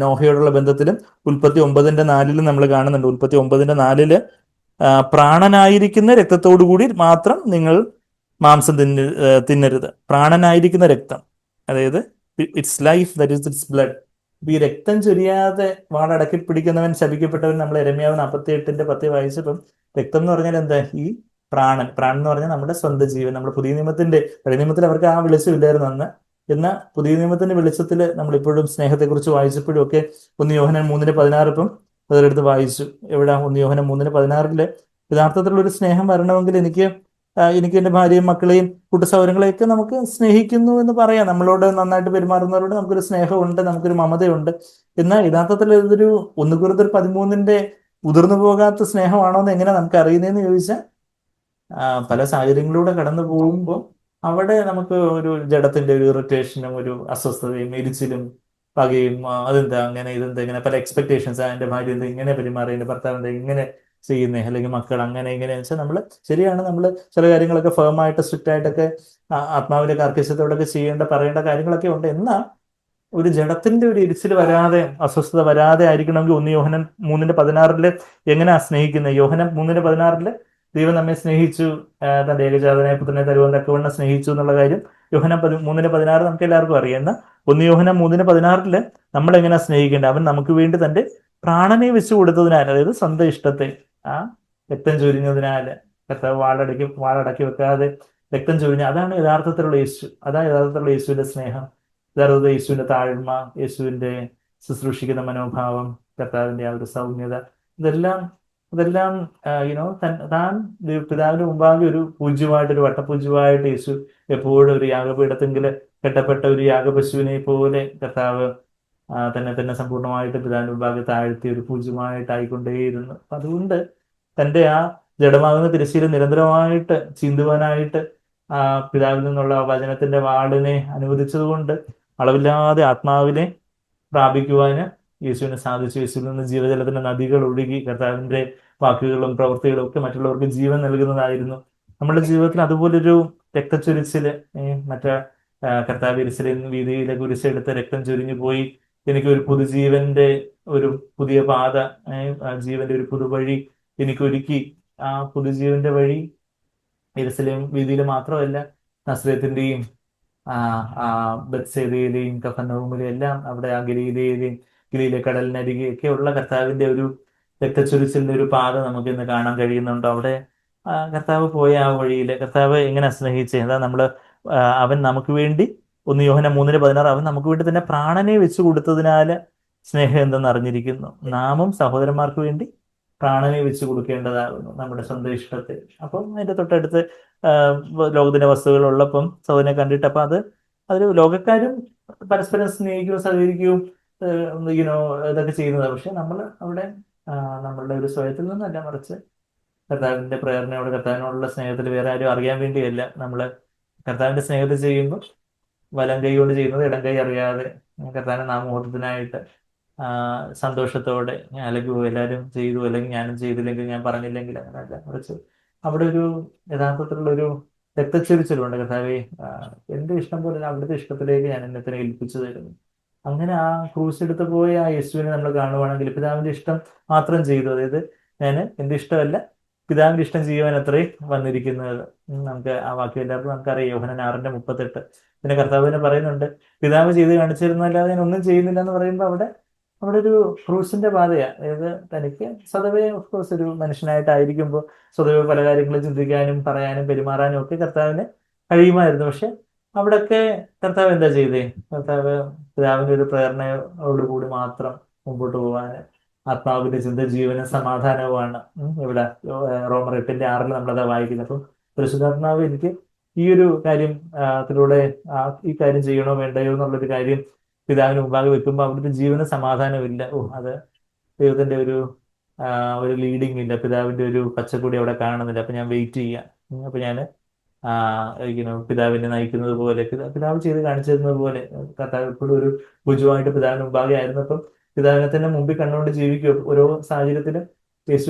നോഹയോടുള്ള ബന്ധത്തിലും ഉൽപ്പത്തി 9:4 നമ്മൾ കാണുന്നുണ്ട്. ഉൽപ്പത്തി 9:4 പ്രാണനായിരിക്കുന്ന രക്തത്തോടുകൂടി മാത്രം നിങ്ങൾ മാംസം തിന്നരുത്. പ്രാണനായിരിക്കുന്ന രക്തം, അതായത് it's life, that is it's blood. ഈ രക്തം ചൊരിയാതെ വാടടക്കി പിടിക്കുന്നവൻ ശപിക്കപ്പെട്ടവൻ. നമ്മൾ യെരമ്യാവ് 48:10 വായിച്ചപ്പം രക്തം എന്ന് പറഞ്ഞാൽ എന്താ? ഈ പ്രാണൻ എന്ന് പറഞ്ഞാൽ നമ്മുടെ സ്വന്തം ജീവൻ. നമ്മുടെ പഴയ നിയമത്തിൽ അവർക്ക് ആ വെളിച്ചമില്ലായിരുന്നു അന്ന്. എന്നാൽ പുതിയ നിയമത്തിന്റെ വെളിച്ചത്തിൽ നമ്മളിപ്പോഴും സ്നേഹത്തെക്കുറിച്ച് വായിച്ചപ്പോഴും ഒക്കെ 1 യോഹന്നാൻ 3:16 ഇപ്പം അതിലെടുത്ത് വായിച്ചു. എവിടെ? 1 യോഹന്നാൻ 3:16 യഥാർത്ഥത്തിലുള്ള ഒരു സ്നേഹം വരണമെങ്കിൽ എനിക്ക് എൻ്റെ ഭാര്യയും മക്കളെയും കൂട്ടുസൗരങ്ങളെയൊക്കെ നമുക്ക് സ്നേഹിക്കുന്നു എന്ന് പറയാം. നമ്മളോട് നന്നായിട്ട് പെരുമാറുന്നവരോട് നമുക്കൊരു സ്നേഹമുണ്ട്, നമുക്കൊരു മമതയുണ്ട്. എന്നാൽ യഥാർത്ഥത്തിൽ ഇതൊരു 1 Corinthians 13 ഉതിർന്നു പോകാത്ത സ്നേഹമാണോ എന്ന് എങ്ങനെ നമുക്ക് അറിയുന്നതെന്ന് ചോദിച്ചാൽ, പല സാഹചര്യങ്ങളിലൂടെ കടന്നു പോകുമ്പോൾ അവിടെ നമുക്ക് ഒരു ജഡത്തിന്റെ ഒരു ഇറിറ്റേഷനും ഒരു അസ്വസ്ഥതയും എരിച്ചിലും പകയും, അതെന്താ അങ്ങനെ, ഇതെന്താ ഇങ്ങനെ, പല എക്സ്പെക്ടേഷൻസ്. എൻ്റെ ഭാര്യ എന്താ ഇങ്ങനെ പെരുമാറി, എൻ്റെ ഭർത്താവ് എന്താ ഇങ്ങനെ ചെയ്യുന്നേ, അല്ലെങ്കിൽ മക്കൾ അങ്ങനെ ഇങ്ങനെ വെച്ചാൽ നമ്മൾ ശരിയാണ്, നമ്മൾ ചില കാര്യങ്ങളൊക്കെ ഫേമായിട്ട് സ്ട്രിക്റ്റ് ആയിട്ടൊക്കെ ആത്മാവിന്റെ കാർക്കശ്യത്തോടൊക്കെ പറയേണ്ട കാര്യങ്ങളൊക്കെ ഉണ്ട്. എന്നാൽ ഒരു ജഡത്തിന്റെ ഒരു എരിച്ചിൽ വരാതെ, അസ്വസ്ഥത വരാതെ ആയിരിക്കണമെങ്കിൽ 1 യോഹന്നാൻ 3:16 എങ്ങനെയാ സ്നേഹിക്കുന്നത്? യോഹന്നാൻ 3:16 ദൈവം നമ്മെ സ്നേഹിച്ചു, തന്റെ ഏകജാതനായ പുത്രനെ തരുവാൻ തക്കവണ്ണം സ്നേഹിച്ചു എന്നുള്ള കാര്യം യോഹന്നാൻ 3:16 നമുക്ക് എല്ലാവർക്കും അറിയാം. എന്നാൽ 1 യോഹന്നാൻ 3:16 നമ്മൾ എങ്ങനെയാ സ്നേഹിക്കേണ്ടത്? അവൻ നമുക്ക് വേണ്ടി തന്റെ പ്രാണനെ വെച്ചു കൊടുത്തതിനാൽ, അതായത് സ്വന്തം ഇഷ്ടത്തെ രക്തം ചൊരിഞ്ഞതിനാൽ കർത്താവ് വാളടക്കി വെക്കാതെ രക്തം ചൊരിഞ്ഞ അതാണ് യഥാർത്ഥത്തിലുള്ള യേശു. അതാണ് യഥാർത്ഥത്തിലുള്ള യേശുവിന്റെ സ്നേഹം, യഥാർത്ഥ യേശുവിന്റെ താഴ്മ, യേശുവിന്റെ ശുശ്രൂഷിക്കുന്ന മനോഭാവം, കർത്താവിന്റെ ആ ഒരു സൗമ്യത, ഇതെല്ലാം ഇതെല്ലാം താൻ പിതാവിന് മുമ്പാകെ ഒരു പൂജ്യമായിട്ട്, ഒരു വട്ടപൂജ്യമായിട്ട് യേശു എപ്പോഴും ഒരു യാഗപീഠത്തെങ്കിൽ കെട്ടപ്പെട്ട ഒരു യാഗപശുവിനെ പോലെ കർത്താവ് തന്നെ തന്നെ സമ്പൂർണ്ണമായിട്ട് പിതാവിന് മുമ്പാകെ താഴ്ത്തി ഒരു പൂജ്യമായിട്ടായിക്കൊണ്ടേയിരുന്നു. അപ്പൊ അതുകൊണ്ട് തന്റെ ആ ജഡമാകുന്ന തിരശ്ശീല നിരന്തരമായിട്ട് ചീന്തുവാനായിട്ട് ആ പിതാവിൽ നിന്നുള്ള വചനത്തിന്റെ വാളിനെ അനുവദിച്ചതുകൊണ്ട് അളവില്ലാതെ ആത്മാവിനെ പ്രാപിക്കുവാന് യേശുവിന് സാധിച്ചു. യേശുവിൽ നിന്ന് ജീവജലത്തിന്റെ നദികൾ ഒഴുകി കർത്താവിന്റെ വാക്കുകളും പ്രവൃത്തികളും ഒക്കെ മറ്റുള്ളവർക്ക് ജീവൻ നൽകുന്നതായിരുന്നു. നമ്മുടെ ജീവിതത്തിൽ അതുപോലൊരു രക്തച്ചൊരിച്ചില് മറ്റേ കർത്താവ് യെരൂശലേം വീതിയിലെ കുരിശെടുത്ത് രക്തം ചൊരിഞ്ഞു പോയി എനിക്ക് ഒരു പുതുജീവന്റെ ഒരു പുതിയ പാത, ജീവന്റെ ഒരു പുതുവഴി എനിക്ക് ഒരുക്കി. ആ പുതുജീവന്റെ വഴി യെരൂശലേം വീതിയിൽ മാത്രമല്ല, നസ്രത്തിന്റെയും ബത്സേദയിലെയും കഫർനഹൂമിലെയും എല്ലാം അവിടെ ആ ഗലീലെ കടലിനരികെ ഒക്കെ ഉള്ള കർത്താവിന്റെ ഒരു രക്തച്ചൊരിച്ചിലിന്റെ ഒരു പാത നമുക്ക് ഇന്ന് കാണാൻ കഴിയുന്നുണ്ട്. അവിടെ കർത്താവ് പോയ ആ വഴിയിൽ കർത്താവ് എങ്ങനെ സ്നേഹിച്ചേ, അതാ നമ്മള് അവൻ നമുക്ക് വേണ്ടി 1 യോഹന്നാൻ 3:16 അവൻ നമുക്ക് വേണ്ടി തന്നെ പ്രാണനെ വെച്ചു കൊടുത്തതിനാല് സ്നേഹം എന്തെന്ന് അറിഞ്ഞിരിക്കുന്നു, നാമും സഹോദരന്മാർക്ക് വേണ്ടി പ്രാണനെ വെച്ച് കൊടുക്കേണ്ടതാകുന്നു, നമ്മുടെ സ്വന്തം ഇഷ്ടത്തെ. അപ്പം അതിന്റെ തൊട്ടടുത്ത് ലോകത്തിന്റെ വസ്തുക്കൾ ഉള്ളപ്പം സഹോദരനെ കണ്ടിട്ട് അപ്പൊ അതൊരു ലോകക്കാരും പരസ്പരം സ്നേഹിക്കുകയും സഹകരിക്കുകയും ഇതൊക്കെ ചെയ്യുന്നതാണ്. പക്ഷെ നമ്മൾ അവിടെ നമ്മളുടെ ഒരു സ്വയത്തിൽ നിന്നല്ല, മറിച്ച് കർത്താവിന്റെ പ്രേരണയോട് കർത്താവിനോടുള്ള സ്നേഹത്തിൽ വേറെ ആരും അറിയാൻ വേണ്ടിയല്ല. നമ്മള് കർത്താവിന്റെ സ്നേഹത്തിൽ ചെയ്യുമ്പോൾ വലം കൈ കൊണ്ട് ചെയ്യുന്നത് ഇടം കൈ അറിയാതെ കർത്താവിന്റെ നാമമുഹൂർത്തത്തിനായിട്ട് സന്തോഷത്തോടെ അല്ലെങ്കിൽ എല്ലാവരും ചെയ്തു അല്ലെങ്കിൽ ഞാനും ചെയ്തില്ലെങ്കിൽ ഞാൻ പറഞ്ഞില്ലെങ്കിൽ അങ്ങനെയല്ല, മറിച്ച് അവിടെ ഒരു യഥാർത്ഥത്തിലുള്ള ഒരു രക്തച്ചൊരിച്ചിലുണ്ട്. കർത്താവെ എന്റെ ഇഷ്ടം പോലെ അവിടുത്തെ ഇഷ്ടത്തിലേക്ക് ഞാൻ എന്നെ തന്നെ ഏൽപ്പിച്ചു തരുന്നു. അങ്ങനെ ആ ക്രൂസ് എടുത്ത് പോയ ആ യേശുവിനെ നമ്മൾ കാണുവാണെങ്കിൽ പിതാവിന്റെ ഇഷ്ടം മാത്രം ചെയ്തു, അതായത് ഞാൻ എന്റെ ഇഷ്ടമല്ല പിതാവിന്റെ ഇഷ്ടം ചെയ്യുവാൻ അത്രേ വന്നിരിക്കുന്നത്. നമുക്ക് ആ വാക്യം എല്ലാവർക്കും നമുക്കറിയാം, യോഹന്നാൻ 6:38. പിന്നെ കർത്താവിനെ പറയുന്നുണ്ട് പിതാവ് ചെയ്ത് കാണിച്ചിരുന്നല്ലാതെ ഞാൻ ഒന്നും ചെയ്യുന്നില്ല എന്ന് പറയുമ്പോൾ അവിടെ ഒരു ക്രൂസിന്റെ പാതയാണ്. അതായത് തനിക്ക് സ്വതവേ ഓഫ്കോഴ്സ് ഒരു മനുഷ്യനായിട്ടായിരിക്കുമ്പോൾ സ്വതവേ പല കാര്യങ്ങളും ചിന്തിക്കാനും പറയാനും പെരുമാറാനും ഒക്കെ കർത്താവിന് കഴിയുമായിരുന്നു. പക്ഷെ അവിടെയൊക്കെ കർത്താവ് എന്താ ചെയ്തേ, കർത്താവ് പിതാവിന്റെ ഒരു പ്രേരണയോടുകൂടി മാത്രം മുമ്പോട്ട് പോകാന് ആത്മാവിന്റെ ചിന്ത ജീവനും സമാധാനവുമാണ്. ഇവിടെ റോമർ 8:6 നമ്മളതാ വായിക്കുന്നത്. അപ്പം പരിശുദ്ധാത്മാവ് എനിക്ക് ഈ ഒരു കാര്യം അതിലൂടെ ഈ കാര്യം ചെയ്യണോ വേണ്ടയോ എന്നുള്ളൊരു കാര്യം പിതാവിന് മുമ്പാകെ വെക്കുമ്പോൾ അവിടുത്തെ ജീവന് സമാധാനമില്ല. അത് ദൈവത്തിന്റെ ഒരു ലീഡിങ് ഇല്ല, പിതാവിന്റെ ഒരു പച്ചക്കൊടി അവിടെ കാണുന്നില്ല. അപ്പൊ ഞാൻ വെയിറ്റ് ചെയ്യാം. അപ്പൊ ഞാൻ പിതാവിനെ നയിക്കുന്നത് പോലെ പിതാവ് ചെയ്ത് കാണിച്ചു തരുന്നത് പോലെ കർത്താവ് എപ്പോഴും ഒരു ഭുജമായിട്ട് പിതാവിന് മുമ്പാകെ ആയിരുന്നപ്പം പിതാവിനെ തന്നെ മുമ്പിൽ കണ്ടുകൊണ്ട് ജീവിക്കും. ഓരോ സാഹചര്യത്തിലും യേശു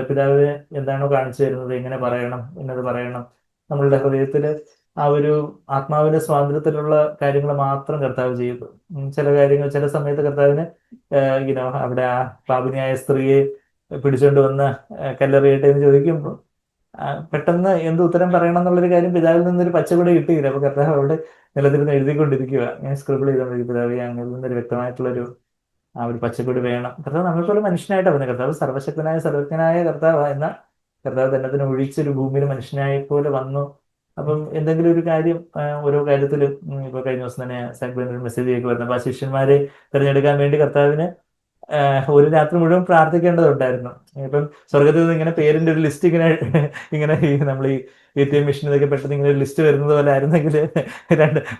പിതാവ് എന്താണോ കാണിച്ചു തരുന്നത്, എങ്ങനെ പറയണം, എന്നത് പറയണം, നമ്മളുടെ ഹൃദയത്തില് ആ ഒരു ആത്മാവിന്റെ സ്വാതന്ത്ര്യത്തിലുള്ള കാര്യങ്ങൾ മാത്രം കർത്താവ് ചെയ്തു. ചില കാര്യങ്ങൾ ചില സമയത്ത് കർത്താവിന് അവിടെ ആ പാപിനിയായ സ്ത്രീയെ പിടിച്ചുകൊണ്ട് വന്ന് കല്ലെറിയട്ടെ എന്ന് ചോദിക്കുമ്പോൾ പെട്ടെന്ന് എന്ത് ഉത്തരം പറയണം എന്നുള്ളൊരു കാര്യം പിതാവിൽ നിന്നൊരു പച്ചക്കൂടെ കിട്ടിയില്ല. അപ്പൊ കർത്താവ് അവിടെ നിലത്തിരുന്ന് എഴുതിക്കൊണ്ടിരിക്കുക, ഞാൻ സ്ക്രിബിൾ ചെയ്തോണ്ടിരിക്കും, പിതാവ് അങ്ങനെ നിന്നൊരു വ്യക്തമായിട്ടുള്ളൊരു ആ ഒരു പച്ചക്കൂടി വേണം. കർത്താവ് നമ്മളെപ്പോലെ മനുഷ്യനായിട്ടാണ് പറഞ്ഞത്. കർത്താവ് സർവശക്തനായ സർവജ്ഞനായ കർത്താവ് എന്ന കർത്താവ് തന്നെ ഒഴിച്ചൊരു ഭൂമിയിൽ മനുഷ്യനായ പോലെ വന്നു. അപ്പം എന്തെങ്കിലും ഒരു കാര്യം ഓരോ കാര്യത്തിലും ഇപ്പൊ കഴിഞ്ഞ ദിവസം തന്നെ സാക്ബിന്റെ മെസ്സേജ് ഒക്കെ വരുന്നത്, ആ ശിഷ്യന്മാരെ തിരഞ്ഞെടുക്കാൻ വേണ്ടി കർത്താവിന് ഒരു രാത്രി മുഴുവൻ പ്രാർത്ഥിക്കേണ്ടതുണ്ടായിരുന്നു. ഇപ്പം സ്വർഗത്തിൽ നിന്ന് ഇങ്ങനെ പേരിന്റെ ഒരു ലിസ്റ്റ് ഇങ്ങനെ നമ്മൾ ഈ ATM മെഷീനിലൊക്കെ പെട്ടെന്ന് ഇങ്ങനെ ഒരു ലിസ്റ്റ് വരുന്നത് പോലെ ആയിരുന്നെങ്കിൽ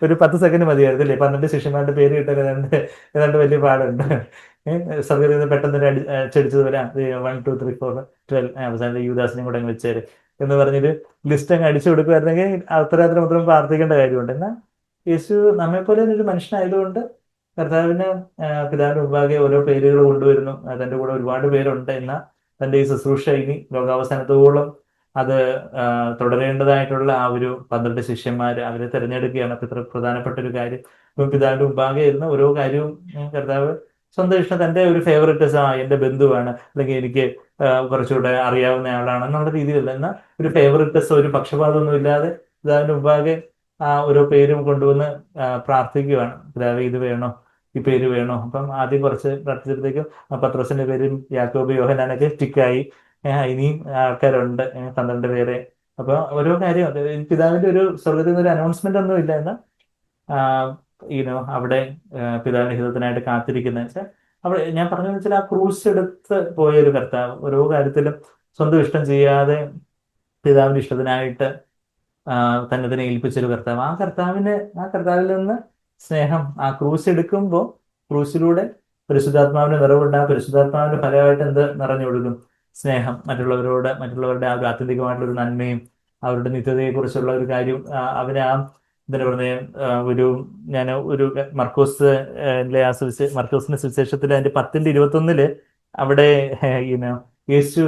ഒരു 10 സെക്കൻഡ് മതിയായിരുന്നു അല്ലേ? 12 ശിഷ്യന്മാരുടെ പേര് കിട്ടാൻ ഏതാണ്ട് വലിയ പാടുണ്ട്. സ്വർഗത്തിൽ നിന്ന് പെട്ടെന്ന് അച്ചടിച്ചതുപോലെ 1 2 3 4 12 അവസാനത്തെ യൂദാസിനെയും കൂടെ അങ്ങ് വെച്ചേര് എന്ന് പറഞ്ഞൊരു ലിസ്റ്റ് അങ്ങ് അടിച്ചു കൊടുക്കുമായിരുന്നെങ്കിൽ അത്രമാത്രം പ്രാർത്ഥിക്കേണ്ട കാര്യമുണ്ട്. എന്നാൽ യേശു നമ്മെപ്പോലെ ഒരു മനുഷ്യനായതുകൊണ്ട് കർത്താവിന് പിതാവിന്റെ മുമ്പാകെ ഓരോ പേരുകൾ കൊണ്ടുവരുന്നു. തന്റെ കൂടെ ഒരുപാട് പേരുണ്ട്. എന്നാൽ തന്റെ ഈ ശുശ്രൂഷ ഇനി ലോകാവസാനത്തോളം അത് തുടരേണ്ടതായിട്ടുള്ള ആ ഒരു 12 ശിഷ്യന്മാര് അവരെ തിരഞ്ഞെടുക്കുകയാണ്. അപ്പൊ ഇത്ര പ്രധാനപ്പെട്ട ഒരു കാര്യം. ഇപ്പം പിതാവിന്റെ മുമ്പാകെ ഇരുന്ന ഓരോ കാര്യവും കർത്താവ് സ്വന്തം ഇഷ്ടം, തന്റെ ഒരു ഫേവറേറ്റിസം, എന്റെ ബന്ധുവാണ് അല്ലെങ്കിൽ എനിക്ക് കുറച്ചുകൂടെ അറിയാവുന്ന ആളാണ് എന്നുള്ള രീതിയിലല്ല, എന്നാൽ ഒരു ഫേവറേറ്റിസം, ഒരു പക്ഷപാതമൊന്നും ഇല്ലാതെ പിതാവിന്റെ മുമ്പാകെ ഓരോ പേരും കൊണ്ടുവന്ന് പ്രാർത്ഥിക്കുകയാണ്. പിതാവ് ഇത് വേണോ, ഈ പേര് വേണോ. അപ്പം ആദ്യം കുറച്ച് പ്രാർത്ഥിച്ചപ്പോഴത്തേക്കും പത്രോസിന്റെ പേരും യാക്കോബ് യോഹന്നാനൊക്കെ ടിക്കായി. ഇനിയും ആൾക്കാരുണ്ട്, 12 പേരെ. അപ്പൊ ഓരോ കാര്യം അത് പിതാവിന്റെ ഒരു സ്വർഗത്തിൽ നിന്ന് ഒരു അനൗൺസ്മെന്റ് ഒന്നും ഇല്ല, എന്നാൽ അവിടെ പിതാവിന്റെ ഹിതത്തിനായിട്ട് കാത്തിരിക്കുന്ന വെച്ചാൽ അവിടെ ഞാൻ പറഞ്ഞതെന്ന് വെച്ചാൽ ആ ക്രൂശ് എടുത്ത് പോയ ഒരു കർത്താവ് ഓരോ കാര്യത്തിലും സ്വന്തം ഇഷ്ടം ചെയ്യാതെ പിതാവിന്റെ ഇഷ്ടത്തിനായിട്ട് തന്നെ തന്നെ ഏൽപ്പിച്ചൊരു കർത്താവ്. ആ കർത്താവിൽ നിന്ന് സ്നേഹം, ആ ക്രൂശ് എടുക്കുമ്പോൾ ക്രൂശിലൂടെ പരിശുദ്ധാത്മാവിന്റെ നിറവുണ്ട്. ആ പരിശുദ്ധാത്മാവിന്റെ ഫലമായിട്ട് എന്ത് നിറഞ്ഞൊഴുകും? സ്നേഹം. മറ്റുള്ളവരുടെ ആ ഒരു ആത്യന്തികമായിട്ടുള്ള ഒരു നന്മയും അവരുടെ നിത്യതയെക്കുറിച്ചുള്ള ഒരു കാര്യം അവനെ ആ എന്താ പറയുക, ഒരു ഞാൻ ഒരു മർക്കോസ് മർക്കോസിന്റെ സുവിശേഷത്തിൽ അതിന്റെ 10:21 അവിടെ യേശു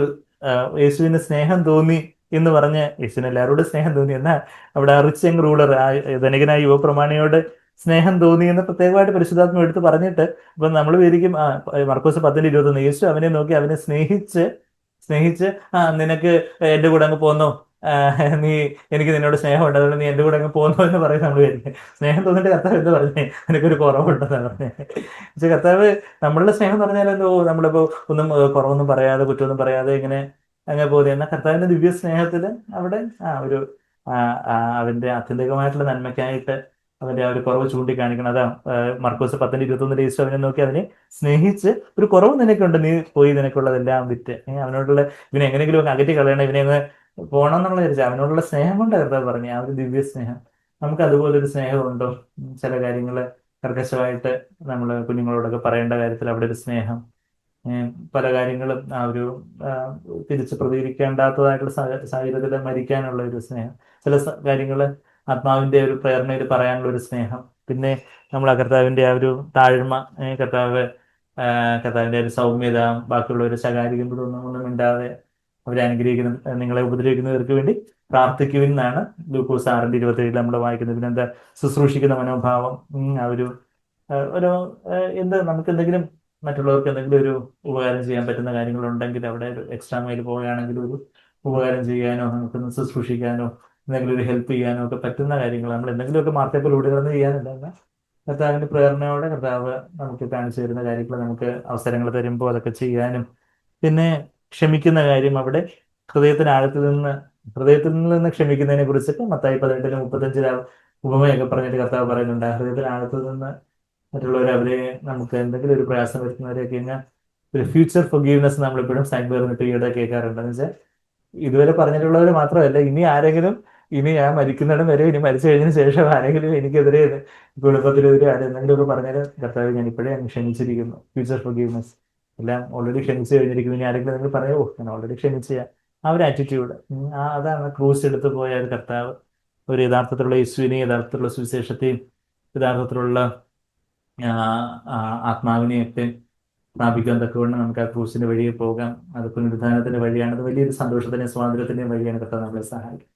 യേശുവിന് സ്നേഹം തോന്നി എന്ന് പറഞ്ഞ്, യേശുവിന് എല്ലാവരോടും സ്നേഹം തോന്നി, എന്നാൽ അവിടെ ആ റിച്ച് യങ് റൂളർ, ആ ധനികനായ യുവപ്രമാണിയോട് സ്നേഹം തോന്നി എന്ന് പ്രത്യേകമായിട്ട് പരിശുദ്ധാത്മ എടുത്ത് പറഞ്ഞിട്ട്, അപ്പൊ നമ്മൾ വിചാരിക്കും മർക്കോസ് 10:21 യേശു അവനെ നോക്കി അവനെ സ്നേഹിച്ച് സ്നേഹിച്ച് നിനക്ക് എന്റെ കൂടെ അങ്ങ് പോന്നോ, നീ എനിക്ക് നിന്നോട് സ്നേഹമുണ്ട് അതുകൊണ്ട് നീ എന്റെ കൂടെ അങ്ങ് പോന്നോ എന്ന് പറയും. നമ്മൾ വിചാരിക്കും സ്നേഹം തോന്നിട്ട് കർത്താവ് എന്താ പറഞ്ഞേ, നിനക്കൊരു കുറവുണ്ടെന്നാണ് പറഞ്ഞേ. പക്ഷെ കർത്താവ് നമ്മളുടെ സ്നേഹം എന്ന് പറഞ്ഞാൽ എന്തോ നമ്മളിപ്പോ ഒന്നും കുറവൊന്നും പറയാതെ കുറ്റമൊന്നും പറയാതെ ഇങ്ങനെ അങ്ങനെ പോകുന്നത്. എന്നാൽ കർത്താവിന്റെ ദിവ്യ സ്നേഹത്തില് അവിടെ ഒരു അവന്റെ ആത്യന്തികമായിട്ടുള്ള നന്മയ്ക്കായിട്ട് അവന്റെ ആ ഒരു കുറവ് ചൂണ്ടിക്കാണിക്കണം. അതാ മർക്കോസ് 10:21 യേശു അവനെ നോക്കി അവനെ സ്നേഹിച്ച്, ഒരു കുറവ് നിനക്കുണ്ട്, നീ പോയി നിനക്കുള്ളതെല്ലാം വിറ്റ് അവനോടുള്ള ഇവനെ എങ്ങനെയെങ്കിലും ഒക്കെ അകറ്റി കളയണം, ഇവനെ അങ്ങ് പോകണം എന്നുള്ള വിചാരിച്ചു അവനോടുള്ള സ്നേഹം കൊണ്ട് കർത്താവ് പറഞ്ഞു, ആ ഒരു ദിവ്യ സ്നേഹം. നമുക്ക് അതുപോലൊരു സ്നേഹമുണ്ടോ? ചില കാര്യങ്ങള് കർക്കശമായിട്ട് നമ്മൾ കുഞ്ഞുങ്ങളോടൊക്കെ പറയേണ്ട കാര്യത്തിൽ അവിടെ ഒരു സ്നേഹം, പല കാര്യങ്ങളും ആ ഒരു തിരിച്ച് പ്രതികരിക്കേണ്ടാത്തതായിട്ടുള്ള സാഹചര്യത്തിൽ മരിക്കാനുള്ള ഒരു സ്നേഹം, ചില കാര്യങ്ങൾ ആത്മാവിന്റെ ഒരു പ്രേരണയിൽ പറയാനുള്ള ഒരു സ്നേഹം. പിന്നെ നമ്മൾ ആ കർത്താവിന്റെ ആ ഒരു താഴ്മ, കർത്താവിന്റെ ഒരു സൗമ്യത, ബാക്കിയുള്ളവർ ശകാരിക്കുമ്പോഴൊന്നും ഒന്നും മിണ്ടാതെ അവരെ അനുഗ്രഹിക്കുന്ന, നിങ്ങളെ ഉപദ്രവിക്കുന്നവർക്ക് വേണ്ടി പ്രാർത്ഥിക്കുവിൻ എന്നാണ് ലൂക്കോസ് 6:27 നമ്മൾ വായിക്കുന്നത്. പിന്നെന്താ? ശുശ്രൂഷിക്കുന്ന മനോഭാവം, ആ ഒരു എന്ത് നമുക്ക് എന്തെങ്കിലും മറ്റുള്ളവർക്ക് എന്തെങ്കിലും ഒരു ഉപകാരം ചെയ്യാൻ പറ്റുന്ന കാര്യങ്ങളുണ്ടെങ്കിൽ അവിടെ ഒരു എക്സ്ട്രാ മൈൽ പോവുകയാണെങ്കിൽ ഒരു ഉപകാരം ചെയ്യാനോ നമുക്കൊന്ന് ശുശ്രൂഷിക്കാനോ എന്തെങ്കിലും ഒരു ഹെൽപ്പ് ചെയ്യാനോ ഒക്കെ പറ്റുന്ന കാര്യങ്ങൾ നമ്മൾ എന്തെങ്കിലുമൊക്കെ മാർക്കറ്റിലൂടെ കടന്ന് ചെയ്യാനല്ല, കർത്താവിന്റെ പ്രേരണയോടെ കർത്താവ് നമുക്ക് കാണിച്ചു തരുന്ന കാര്യങ്ങൾ നമുക്ക് അവസരങ്ങൾ തരുമ്പോൾ അതൊക്കെ ചെയ്യാനും. പിന്നെ ക്ഷമിക്കുന്ന കാര്യം, അവിടെ ഹൃദയത്തിൽ നിന്ന് ക്ഷമിക്കുന്നതിനെ കുറിച്ചിട്ട് മത്തായി 18:35 ഉപമയൊക്കെ പറഞ്ഞിട്ട് കർത്താവ് പറയുന്നുണ്ട്. ഹൃദയത്തിനകത്ത് നിന്ന് മറ്റുള്ളവരെ അവരെ നമുക്ക് എന്തെങ്കിലും ഒരു പ്രയാസം വരുത്തുന്നവരെയൊക്കെ കഴിഞ്ഞാൽ ഒരു ഫ്യൂച്ചർ ഫൊർഗീവ്നെസ് നമ്മളിപ്പോഴും സൈൻബേർ എന്നിട്ട് ഈയിടെ കേൾക്കാറുണ്ട്. എന്ന് വെച്ചാൽ ഇതുവരെ പറഞ്ഞിട്ടുള്ളവർ മാത്രമല്ല, ഇനി ഞാൻ മരിക്കുന്നിടം വരെ, ഇനി മരിച്ചു കഴിഞ്ഞതിന് ശേഷം ആരെങ്കിലും എനിക്കെതിരെ കുടുംബത്തിനെതിരെ ആരെന്തെങ്കിലും ഒക്കെ പറഞ്ഞാൽ കർത്താവ് ഞാൻ ഇപ്പോഴേ അങ്ങ് ക്ഷമിച്ചിരിക്കുന്നു, ഫ്യൂച്ചർ ഫൊർഗീവ്നെസ് എല്ലാം ഓൾറെഡി ക്ഷമിച്ചു കഴിഞ്ഞിരിക്കുന്നു, ഇനി ആരെങ്കിലും നിങ്ങൾ പറയോ ഞാൻ ഓൾറെഡി ക്ഷമിച്ച ആ ഒരു ആറ്റിറ്റ്യൂഡ്. അതാണ് ക്രൂസ് എടുത്തു പോയ ഒരു കർത്താവ്, ഒരു യഥാർത്ഥത്തിലുള്ള യേശുവിനെയും യഥാർത്ഥത്തിലുള്ള സുവിശേഷത്തെയും യഥാർത്ഥത്തിലുള്ള ആത്മാവിനെയൊക്കെ പ്രാപിക്കാൻ തക്കവണ്ണം നമുക്ക് ആ ക്രൂസിന്റെ വഴിയെ പോകാം. അത് പുനരുദ്ധാനത്തിന്റെ വഴിയാണ്, അത് വലിയൊരു സന്തോഷത്തിന്റെയും സ്വാതന്ത്ര്യത്തിന്റെയും വഴിയാണ് കർത്താവ് നമ്മളെ സഹായിക്കും.